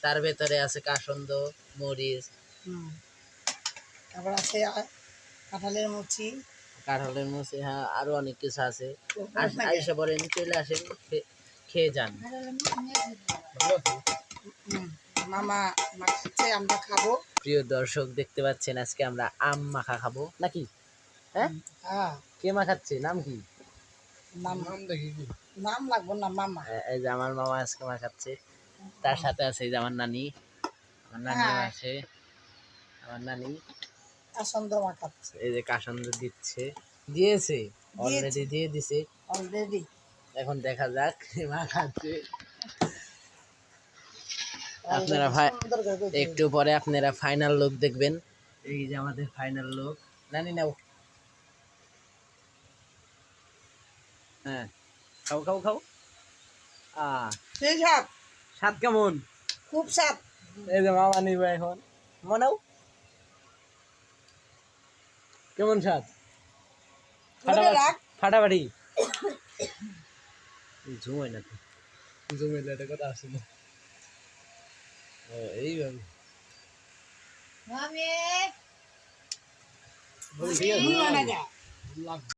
তার ভেতরে আছে কাসন্দ, মরিচ, তারপর আছে কাঁঠালের মুচি। হ্যাঁ, আরো অনেক কিছু আছে। আইসা বলেন, চলে আসেন, খেয়ে যান। মামা মাখাচ্ছে, আমরা খাবো। প্রিয় দর্শক, দেখতে পাচ্ছেন আজকে আমরা আম মাখা খাবো নাকি? হ্যাঁ, কে মাখাচ্ছে? নাম কি? নাম লাগবো না, মামা। এই যে আমার মামা আজকে মাখাচ্ছে, তার সাথে আছে এই যে আমার নানি। আমার নানিও আছে, আমার নানি কাসন্দ মাখাচ্ছে। এই যে কাসন্দ দিয়েছে অলরেডি, দিয়ে দিছে অলরেডি। এখন দেখা যাক মাখাচ্ছে। আপনারা একটু পরে আপনারা ফাইনাল লুক দেখবেন। এই যে আমাদের ফাইনাল লুক। নানি নাও, হ্যাঁ, খাও খাও খাও। স্বাদ কেমন? খুব স্বাদ। এই যে মামা নিবে এখন, মনেও কেমন স্বাদ? ফাটাফাটি। ঝুমাই না তো, ঝুমাইলে এটা কথা আসে না। এইভাবে